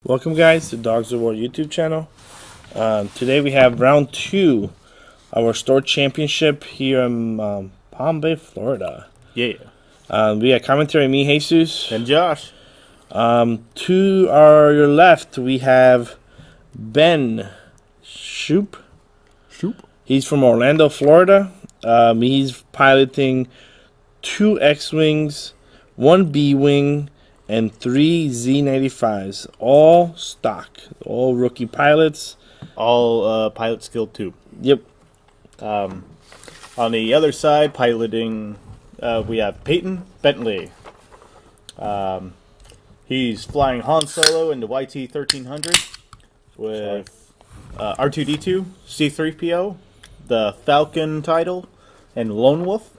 Welcome, guys, to Dogs of War YouTube channel. Today we have round 2 of our store championship here in Palm Bay, Florida. Yeah. We got commentary, me, Jesus. And Josh. To your left, we have Ben Shoop. He's from Orlando, Florida. He's piloting 2 X-Wings, 1 B-Wing, and 3 Z95s. All stock. All rookie pilots. All pilot skill 2. Yep. On the other side, piloting, we have Peyton Bentley. He's flying Han Solo in the YT-1300 with R2-D2, C-3PO, the Falcon title, and Lone Wolf,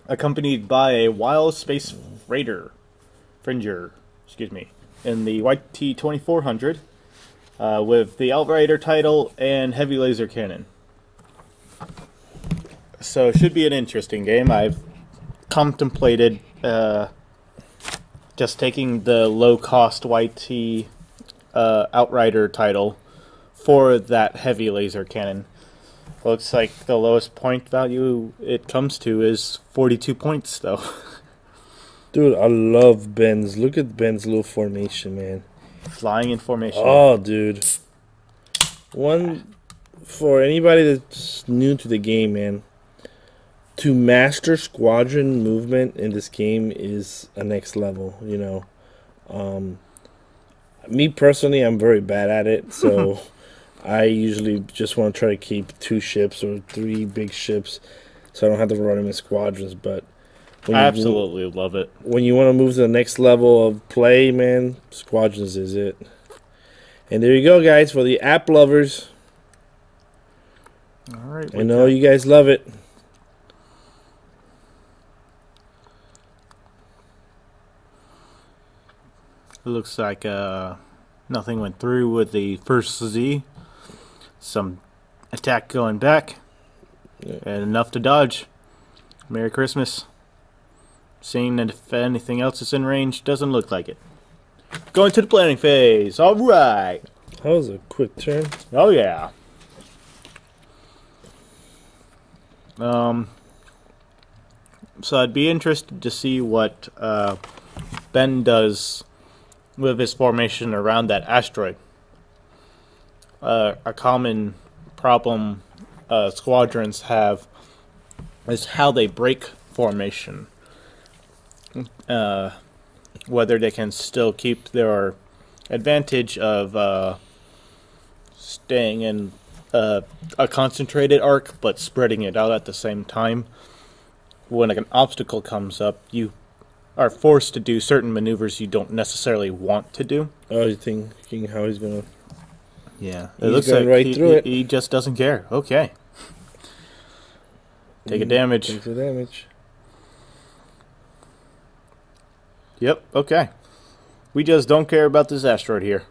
accompanied by a Wild Space Fringer, in the YT-2400 with the Outrider title and heavy laser cannon. So it should be an interesting game. I've contemplated just taking the low-cost YT Outrider title for that heavy laser cannon. Looks like the lowest point value it comes to is 42 points, though. Dude, I love Ben's. Look at Ben's little formation, man. Flying in formation. Oh, dude. One, for anybody that's new to the game, man, to master squadron movement in this game is a next level, you know. Me personally, I'm very bad at it, so I usually just want to try to keep 2 ships or 3 big ships so I don't have to run them in squadrons, but I absolutely love it. When you want to move to the next level of play, man, squadrons is it. And there you go, guys, for the app lovers. All right. I know you guys love it. It looks like nothing went through with the first Z. Some attack going back. Yeah. And enough to dodge. Merry Christmas. Seeing if anything else is in range, doesn't look like it. Going to the planning phase. All right. That was a quick turn. Oh yeah. So I'd be interested to see what Ben does with his formation around that asteroid. A common problem squadrons have is how they break formation. Whether they can still keep their advantage of staying in a concentrated arc but spreading it out at the same time. When an obstacle comes up, you are forced to do certain maneuvers you don't necessarily want to do. Oh, you thinking how he's gonna? Yeah, it looks like right through it. He just doesn't care. Okay, take a damage. Take the damage. Yep. Okay, we just don't care about this asteroid here.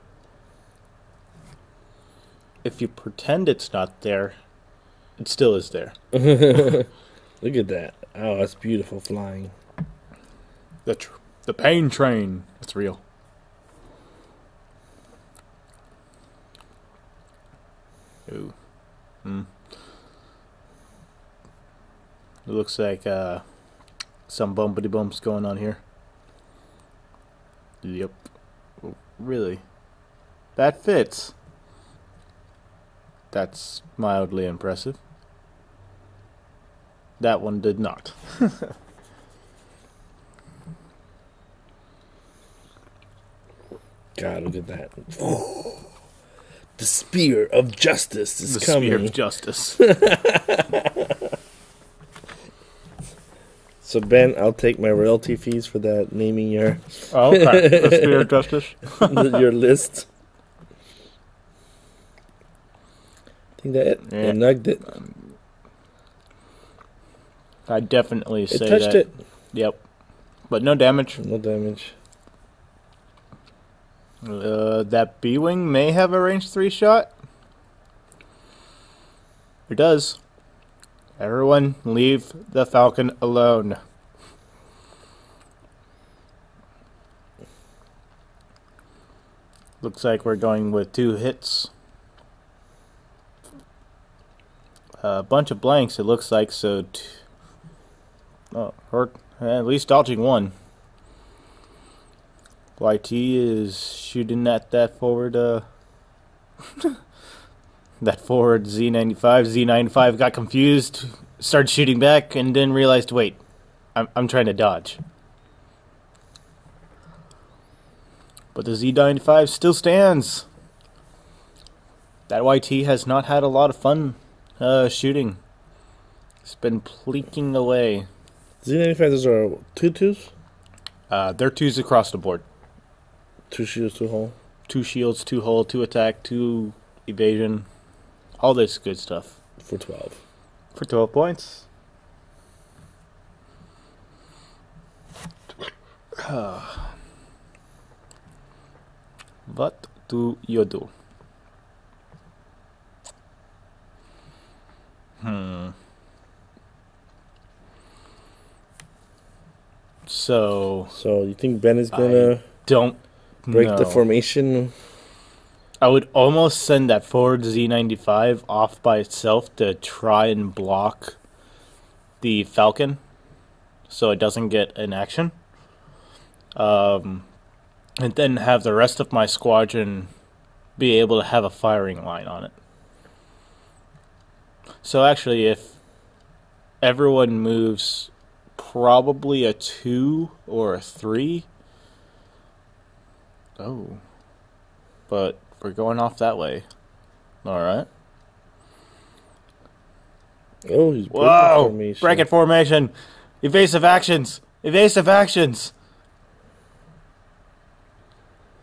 If you pretend it's not there, it still is there. Look at that. Oh, that's beautiful flying. The pain train. It's real. Ooh. It looks like some bumpity bumps going on here. Yep. Oh, really? That fits. That's mildly impressive. That one did not. God, look at that. Oh, the spear of justice is coming. The spear of justice. So, Ben, I'll take my royalty fees for that, naming your... Oh, okay. The spear of justice? your list. I think that it. Yeah. It nugged it. I definitely say that. It touched it. Yep. But no damage. No damage. That B-Wing may have a range 3 shot. It does. Everyone leave the Falcon alone. Looks like we're going with 2 hits. A bunch of blanks, it looks like, so... or at least dodging 1. YT is shooting at that forward, that forward Z95. Z95 got confused, started shooting back, and then realized, wait, I'm trying to dodge. But the Z95 still stands. That YT has not had a lot of fun shooting. It's been pleeking away. Z95s are 2-2s? They're 2s across the board. 2 shields, 2 hull. 2 shields, 2 hull, 2 attack, 2 evasion. All this good stuff. For 12. For 12 points. What do you do? So you think Ben is gonna don't break know. the formation? I would almost send that forward Z95 off by itself to try and block the Falcon, so it doesn't get an action. And then have the rest of my squadron be able to have a firing line on it. So actually, if everyone moves probably a 2 or a 3. Oh. But we're going off that way. Alright. Oh, he's breaking Whoa! formation. Bracket formation! Evasive actions! Evasive actions!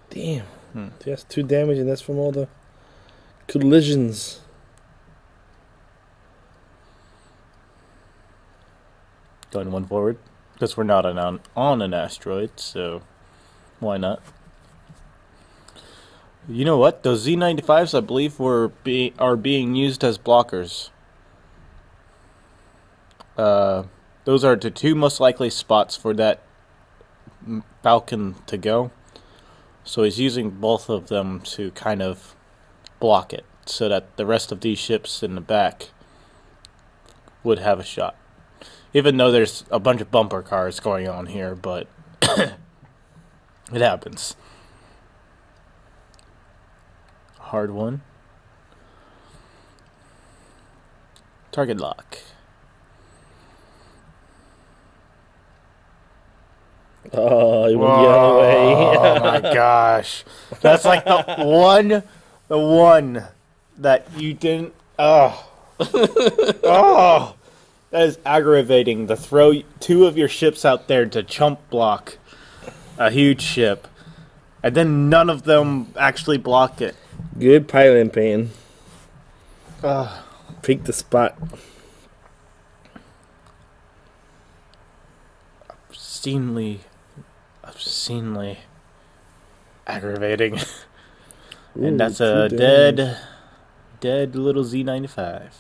Damn. That's 2 damage, and that's from all the collisions. Going 1 forward. Because we're not on an asteroid, so why not? You know what? Those Z95s, I believe, are being used as blockers. Those are the 2 most likely spots for that Falcon to go. So he's using both of them to kind of block it, so that the rest of these ships in the back would have a shot. Even though there's a bunch of bumper cars going on here, but it happens. Hard one. Target lock. Oh, he went the other way. Oh my gosh. That's like the one that you didn't. Oh. Oh. That is aggravating to throw 2 of your ships out there to chump block a huge ship, and then none of them actually block it. Good pilot pain. Pick the spot. Obscenely aggravating. Ooh, and that's a dead little Z95.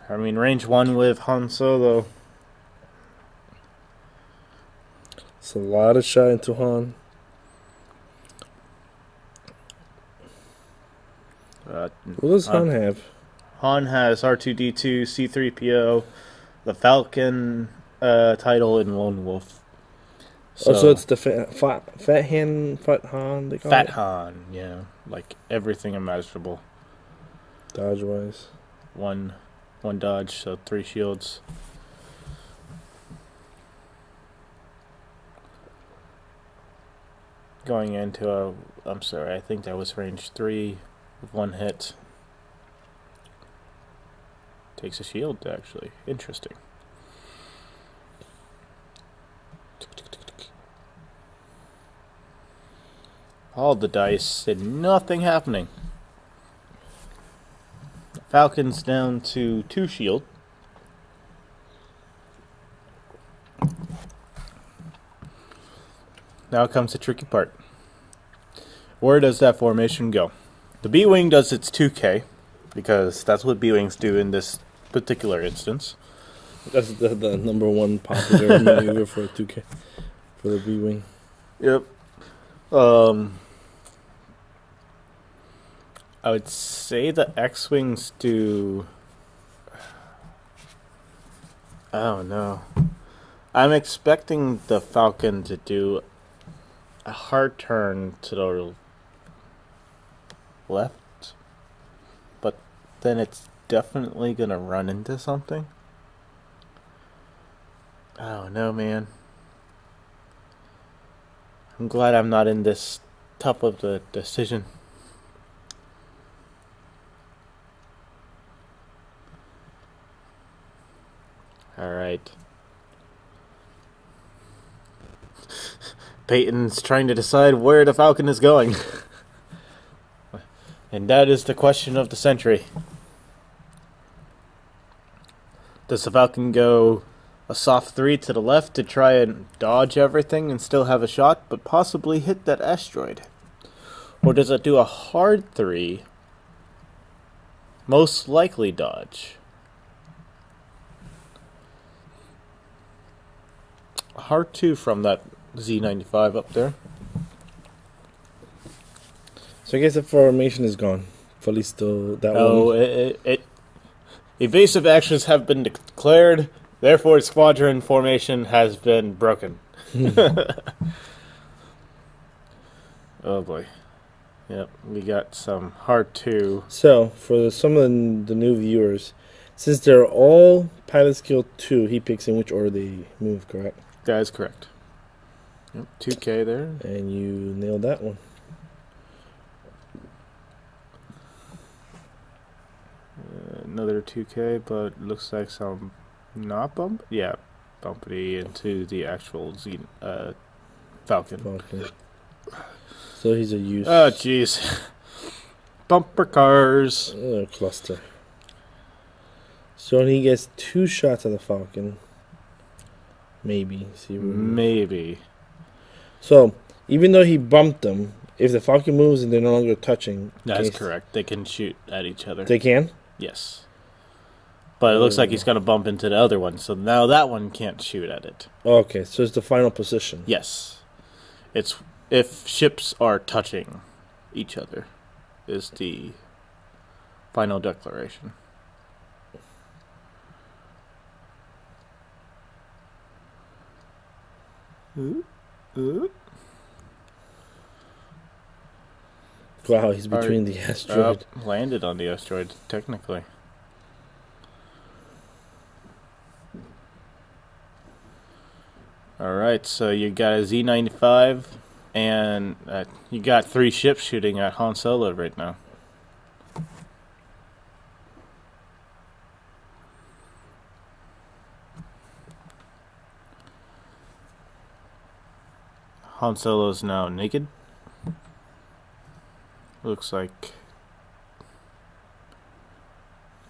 I mean, range 1 with Han Solo. It's a lot of shot into Han. What does Han have? Han has R2-D2, C-3PO, the Falcon title, and Lone Wolf. So it's the fat Han, they call Fat it? Han, yeah. Like everything imaginable. Dodge-wise. One dodge, so 3 shields. Going into I'm sorry, I think that was range 3 with 1 hit. Takes a shield, actually. Interesting. All the dice and nothing happening. Falcon's down to 2 shield. Now comes the tricky part. Where does that formation go? The B-Wing does its 2K, because that's what B-Wings do in this particular instance. That's the number 1 popular maneuver for 2K. For the B-Wing. Yep. Um, I would say the X-Wings do... I don't know. I'm expecting the Falcon to do a hard turn to the left, but then it's definitely gonna run into something. I don't know, man. I'm glad I'm not in this tough of the decision. Alright. Peyton's trying to decide where the Falcon is going. And that is the question of the century. Does the Falcon go a soft 3 to the left to try and dodge everything and still have a shot, but possibly hit that asteroid? Or does it do a hard 3, most likely dodge? A hard 2 from that Z95 up there. So I guess the formation is gone. Fully still that No, one. Evasive actions have been declared, therefore squadron formation has been broken. Oh boy. Yep, we got some hard 2. So for some of the new viewers, since they're all pilot skill 2, he picks in which order they move, correct? That is correct. Yep, 2K there. And you nailed that one. Another 2K, but looks like some not bump. Yeah, bumpity into the actual Falcon. Falcon. So he's a use. Oh jeez, bumper cars. Cluster. So he gets 2 shots at the Falcon. Maybe. See. Maybe. So even though he bumped them, if the Falcon moves and they're no longer touching, That's correct. They can shoot at each other. They can. Yes. But it looks like he's going to bump into the other one, so now that one can't shoot at it. Okay, so it's the final position. Yes. It's if ships are touching each other is the final declaration. Wow, he's between the asteroid. Landed on the asteroid, technically. Alright, so you got a Z95, and you got 3 ships shooting at Han Solo right now. Han Solo's now naked. Looks like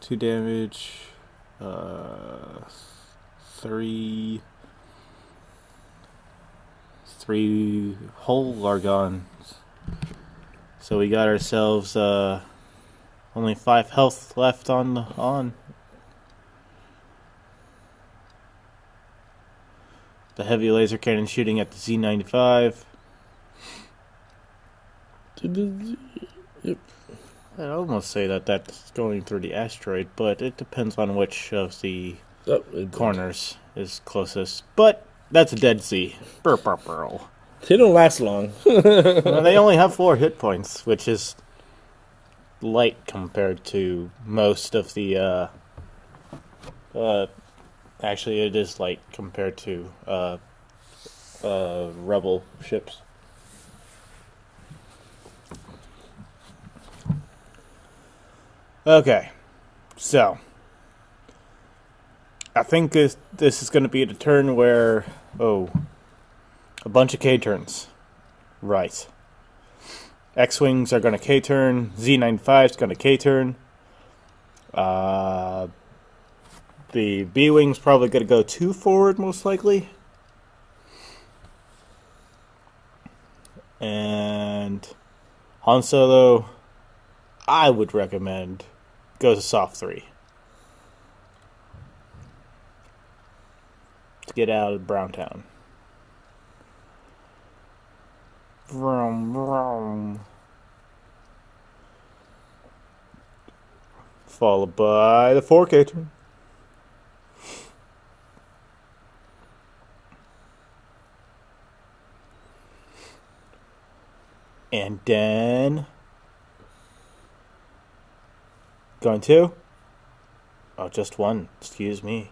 2 damage, 3 whole Largons. So we got ourselves only 5 health left on. The heavy laser cannon shooting at the Z95. Yep. I'd almost say that that's going through the asteroid, but it depends on which of the corners is closest. But that's a Dead Sea. Burr. They don't last long. Well, they only have 4 hit points, which is light compared to most of the actually it is light compared to rebel ships. Okay, so I think this is going to be the turn where a bunch of K turns, right? X-wings are going to K turn. Z95 is going to K turn. The B-wing's probably going to go 2 forward, most likely. And Han Solo, I would recommend, goes a soft 3. To get out of Browntown. Vroom, vroom. Followed by the 4K turn. And then going to? Oh, just one. Excuse me.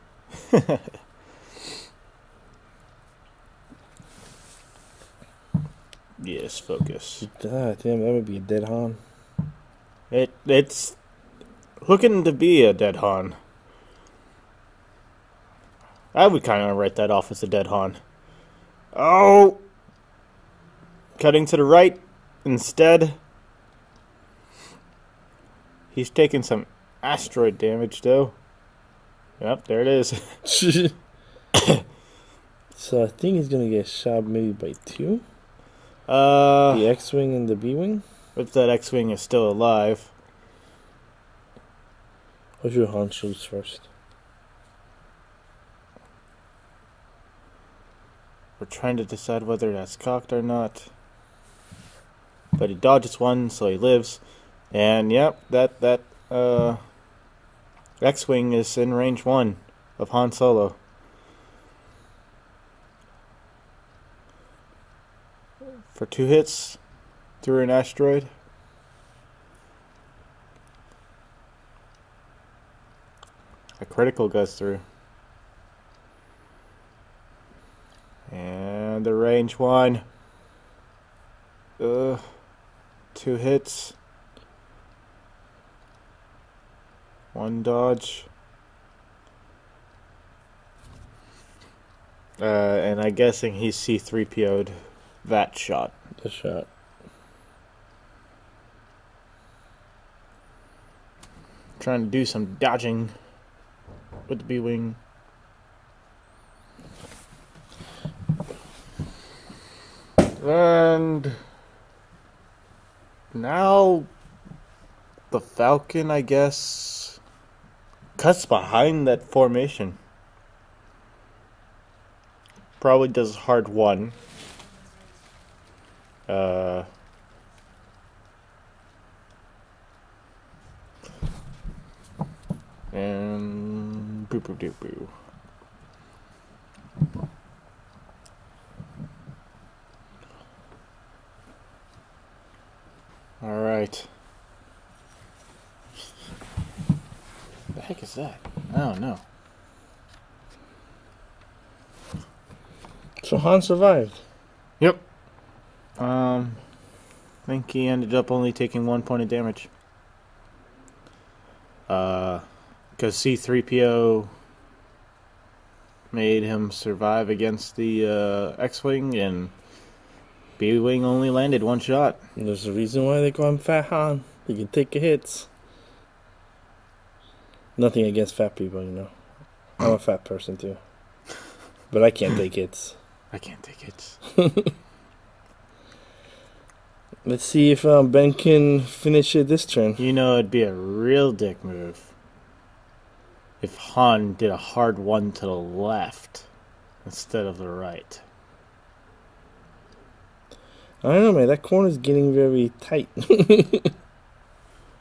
Yes, focus. Ah, damn, that would be a dead Han. It's looking to be a dead Han. I would kind of write that off as a dead Han. Oh! Cutting to the right instead. He's taking some asteroid damage, though. Yep, there it is. So I think he's gonna get shot maybe by 2. The The X-Wing and the B-Wing? if that X-Wing is still alive. Or should Han shoots first? We're trying to decide whether that's cocked or not. But he dodges one, so he lives. And yep, that X-Wing is in range 1 of Han Solo. For 2 hits through an asteroid. A critical goes through. And the range 1. 2 hits. 1 dodge. And I'm guessing he's C-3PO'd that shot. The shot. Trying to do some dodging with the B-Wing. And now the Falcon, I guess, cuts behind that formation. Probably does hard 1. And boo boo doo boo. All right. The heck is that? I don't know. So Han survived. Yep. I think he ended up only taking 1 point of damage. Because C-3PO made him survive against the X-Wing, and B-Wing only landed 1 shot. And there's a reason why they call him Fat Han. He can take hits. Nothing against fat people, you know. I'm a fat person too. But I can't take hits. I can't take it. Let's see if Ben can finish it this turn. You know, it'd be a real dick move if Han did a hard 1 to the left instead of the right. I don't know, man. That corner's getting very tight.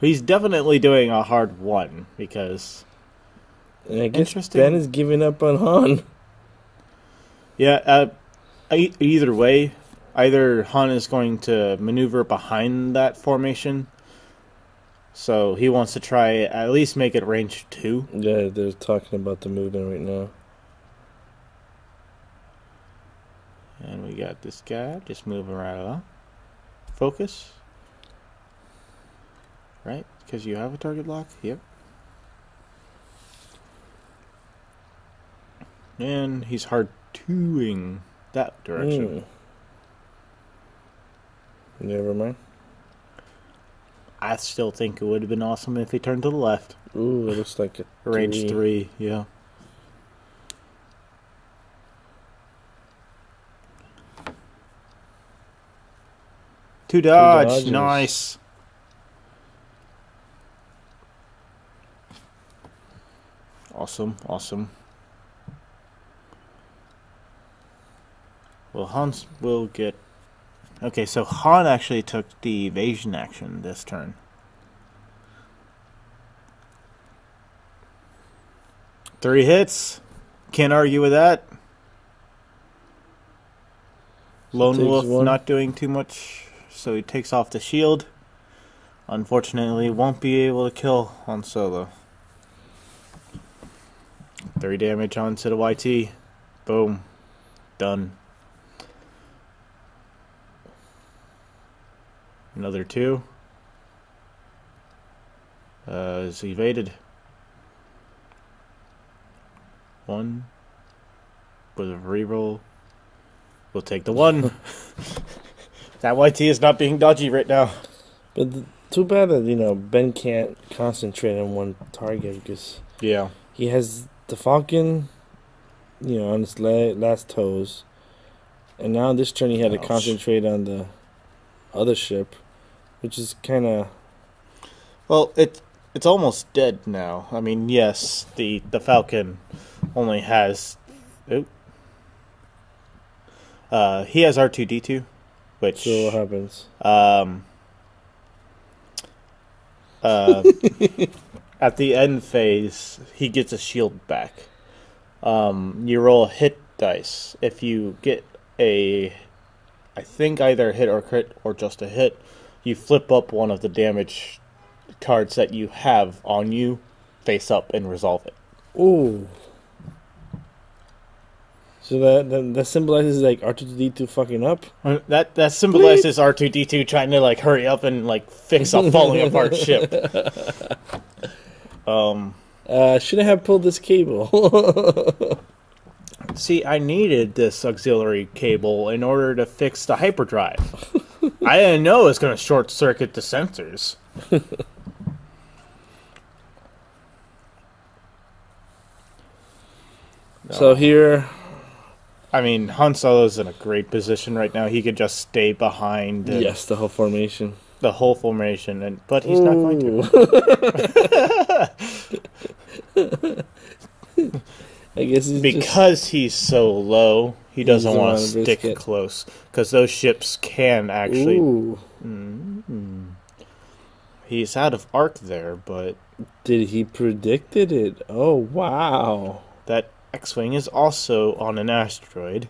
He's definitely doing a hard 1 because... And I guess Interesting. Ben is giving up on Han. Yeah, either way, either Han is going to maneuver behind that formation, so he wants to try at least make it range 2. Yeah, they're talking about the movement right now. And we got this guy just moving right along. Focus. Right? Because you have a target lock? Yep. And he's hard 2ing that direction. Never mind. I still think it would have been awesome if he turned to the left. Ooh, it looks like a Range 3, yeah. Two dodge, dodges. nice. Awesome, awesome. Well, Hans will get Okay, so Han actually took the evasion action this turn. Three hits. Can't argue with that. Lone Takes Wolf one. not doing too much, so he takes off the shield. Unfortunately, won't be able to kill Han Solo. 3 damage onto the YT. Boom. Done. Another 2. Is evaded. 1. With a reroll. We'll take the 1. That YT is not being dodgy right now. But too bad that, Ben can't concentrate on one target because Yeah. he has the Falcon, on his last toes. And now this turn he had to Ouch. concentrate on the other ship, which is kind of... Well, it's almost dead now. I mean, yes, the Falcon only has... he has R2-D2, which... So what happens? At the end phase, he gets a shield back. You roll hit dice. If you get I think either a hit or crit or just a hit, you flip up one of the damage cards that you have on you face up and resolve it. Ooh. So that symbolizes like R2-D2 fucking up? That symbolizes R2-D2 trying to like hurry up and like fix a falling apart ship. Shouldn't have pulled this cable. See, I needed this auxiliary cable in order to fix the hyperdrive. I didn't know it was going to short circuit the sensors. So here... I mean, Han Solo's in a great position right now. He could just stay behind Yes, the whole formation. the whole formation, but he's not going to. I guess he's Because he's so low, he doesn't doesn't want to wanna risk stick it. close. Because those ships can actually... Ooh. He's out of arc there, but Did he predicted it? Oh, wow. that X-Wing is also on an asteroid.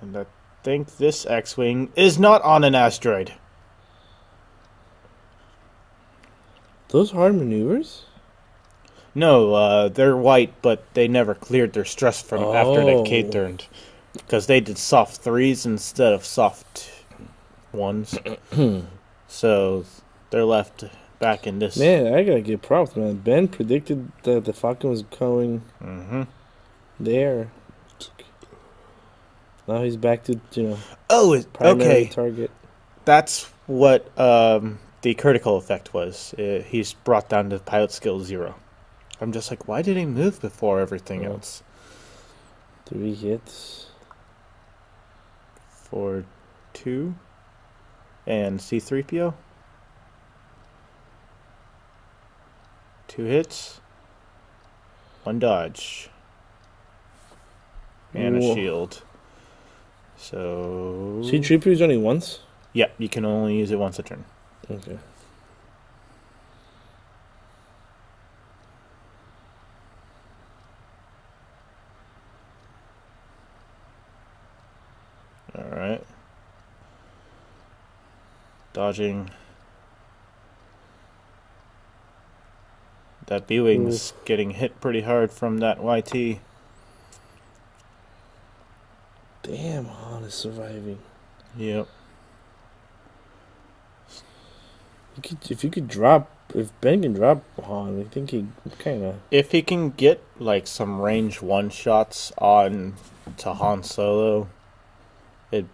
And I think this X-Wing is not on an asteroid. Those hard maneuvers? No, they're white, but they never cleared their stress from after the Oh. K turned. Because they did soft 3s instead of soft 1s. So they're left back in this. Man, I gotta give props, man. Ben predicted that the Falcon was going there. Now he's back to, Oh, primary okay. target. That's what the critical effect was. He's brought down to pilot skill 0. I'm just like, why did he move before everything Oh. else? 3 hits. For 2 and C-3PO. 2 hits. 1 dodge. And Whoa. a shield. So... C-3PO is only once? Yeah, you can only use it once a turn. Okay. Alright. Dodging. That B-Wing's getting hit pretty hard from that YT. Damn, Han is surviving. Yep. If Ben can drop Han, I think he kind of... If he can get like some range 1 shots on to Han Solo, it'd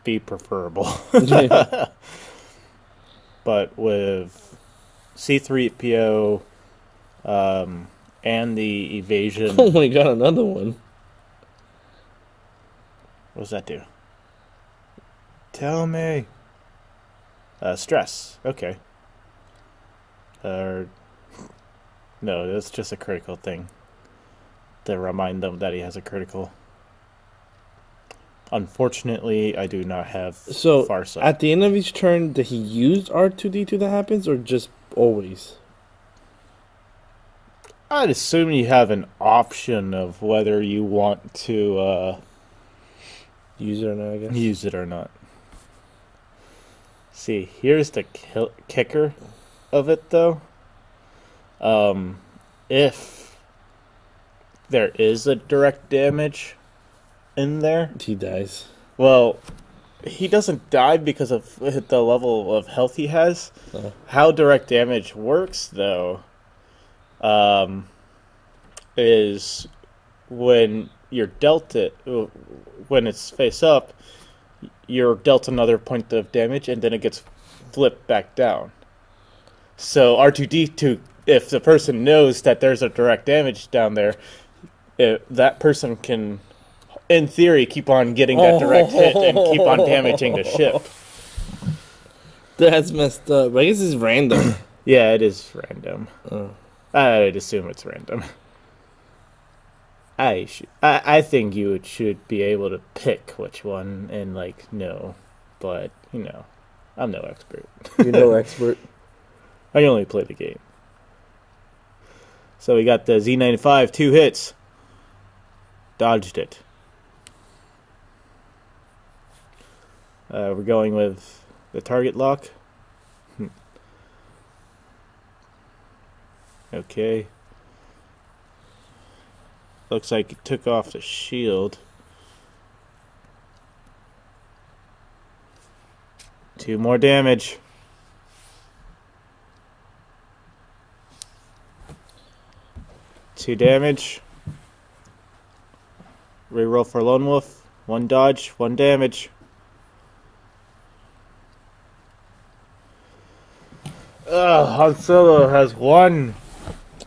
be preferable. But with C-3PO and the evasion... Oh my god, another one. What does that do? Tell me. Stress. Okay. No, that's just a critical thing. To remind them that he has a critical. Unfortunately, I do not have So Farsight. at the end of each turn, did he use R2D2 that happens, or just always? I'd assume you have an option of whether you want to Use it or not, I guess. use it or not. See, here's the kicker of it, though. If there is a direct damage in there, He dies. well, he doesn't die because of the level of health he has. Uh-huh. How direct damage works, though, is when you're dealt it, when it's face up, you're dealt another point of damage, and then it gets flipped back down. So R2D2, if the person knows that there's a direct damage down there, that person can, in theory, keep on getting that direct hit and keep on damaging the ship. That's messed up. I guess it's random. Yeah, it is random. Oh. I'd assume it's random. I think you should be able to pick which one and know, but I'm no expert. You're no expert. I only play the game. So we got the Z95, 2 hits. Dodged it. We're going with the target lock. Okay. Looks like it took off the shield. 2 more damage. Two damage. Reroll for Lone Wolf. 1 dodge, 1 damage. Han Solo has 1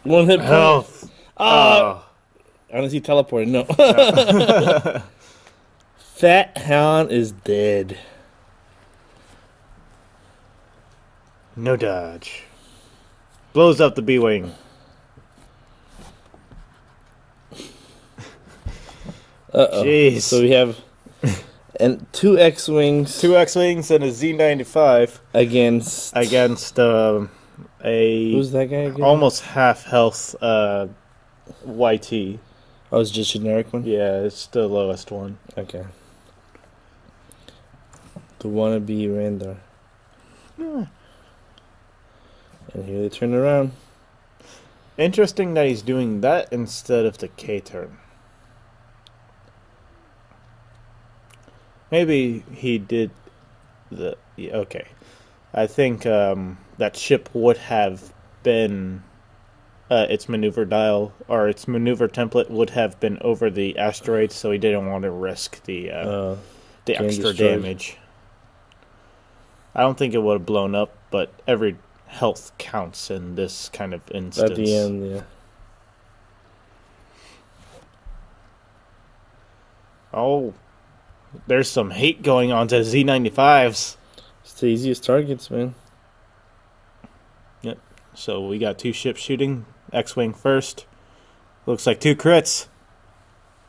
One hit point. health. Unless he teleported. No. Fat Han is dead. No dodge. Blows up the B-Wing. Jeez. So we have 2 X-Wings. 2 X-Wings and a Z95 against a who's that guy again? almost half health YT. Oh, it's just generic one? Yeah, it's the lowest one. Okay. The wannabe Randar. Yeah. And here they turn around. Interesting that he's doing that instead of the K-turn. Maybe he did the... Okay. I think that ship would have been... its maneuver dial, or its maneuver template would have been over the asteroid, so he didn't want to risk the extra damage. I don't think it would have blown up, but every health counts in this kind of instance. At the end, yeah. Oh, there's some hate going on to Z95s. It's the easiest targets, man. Yep. So we got 2 ships shooting. X-Wing first. Looks like 2 crits.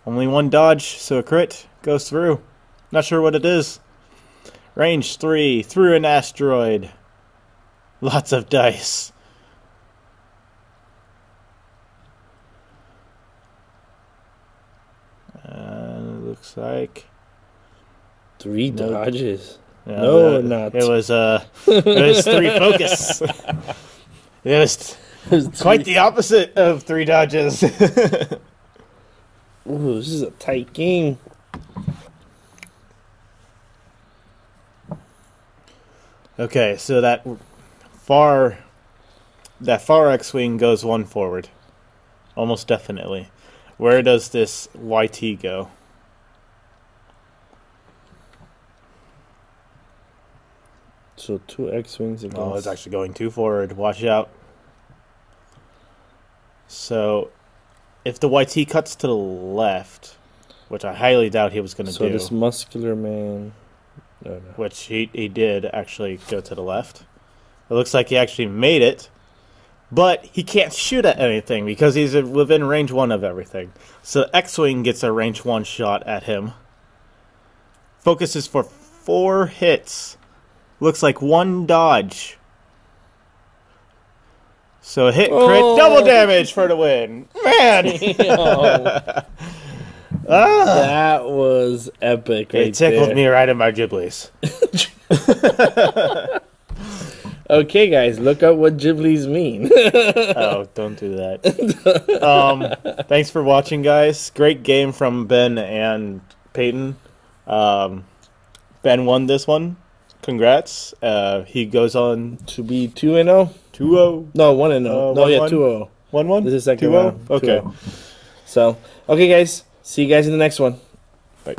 Only 1 dodge, so a crit goes through. Not sure what it is. Range 3, through an asteroid. Lots of dice. Looks like 3 dodges. no, not. It was 3 focus. It was quite the opposite of 3 dodges. Ooh, this is a tight game. Okay, so that far X-Wing goes 1 forward. Almost definitely. Where does this YT go? So 2 X-Wings against... Oh, it's actually going 2 forward. Watch out. So, if the YT cuts to the left, which I highly doubt he was going to do. So this muscular man... No. Which he did actually go to the left. It looks like he actually made it. But he can't shoot at anything because he's within range 1 of everything. So X-Wing gets a range 1 shot at him. Focuses for 4 hits. Looks like 1 dodge. So hit crit, double damage for the win. Man! That was epic. It tickled me right in my Ghiblies. Okay, guys, look up what Ghiblies mean. Oh, don't do that. Thanks for watching, guys. Great game from Ben and Peyton. Ben won this one. Congrats. He goes on to be 2-0? 2-0. No, 1-0. No, 2-0. 1-1? This is second 2-0? round. Okay. 2-0. So, okay, guys. See you guys in the next one. Bye.